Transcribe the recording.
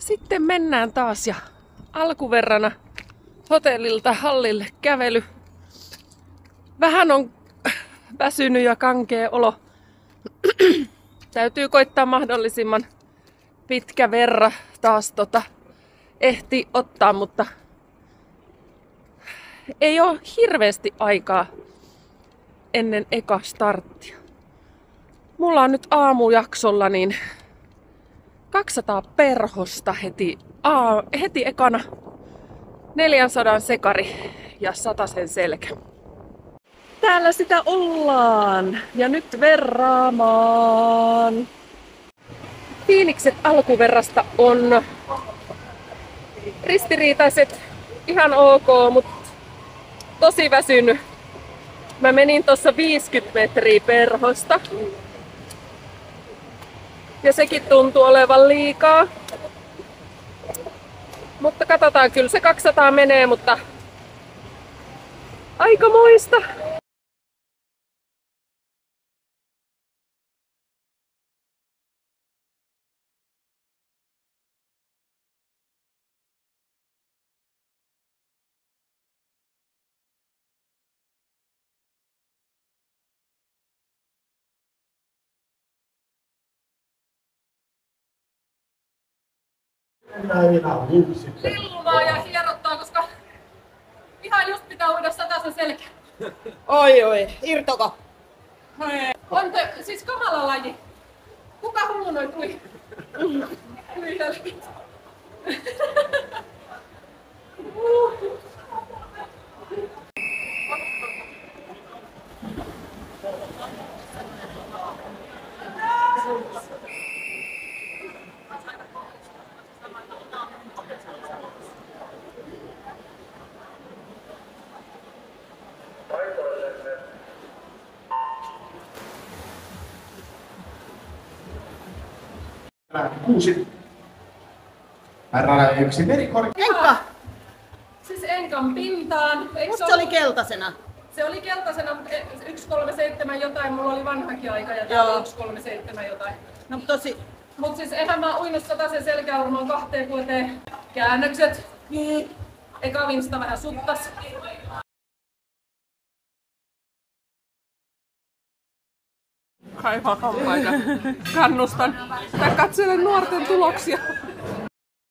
Sitten mennään taas ja alkuverrana hotellilta hallille kävely. Vähän on väsynyt ja kankea olo. Täytyy koittaa mahdollisimman pitkä verra taas ehti ottaa, mutta ei ole hirveästi aikaa ennen eka starttia. Mulla on nyt aamujaksolla niin 200 perhosta heti ekana, 400 sekari ja 100 selkä. Täällä sitä ollaan ja nyt verraamaan. Fiilikset alkuverrasta on ristiriitaiset, ihan ok, mutta tosi väsynyt. Mä menin tossa 50 metriä perhosta. Ja sekin tuntuu olevan liikaa. Mutta katsotaan, kyllä se 200 menee, mutta aikamoista. Lillumaa ja hierottaa, koska ihan just pitää uida 100 selkä. Oi, irtoko? On siis kamala laji. Kuka hullunoi kui? Kui helvetti. Kuusi. Herra yksi merikori. Enka! Siis enkan pintaan. Musta se oli keltaisena. Se oli keltaisena, mutta 137 jotain. Mulla oli vanhakin aika ja tää oli 137 jotain. No tosi. Mut siis eihän mä uinut 100 selkäurmoon 2 vuoteen. Käännökset. Eka vinsta vähän suttas. Kaivaa hampaita. Kannustan. Tai katselen nuorten tuloksia.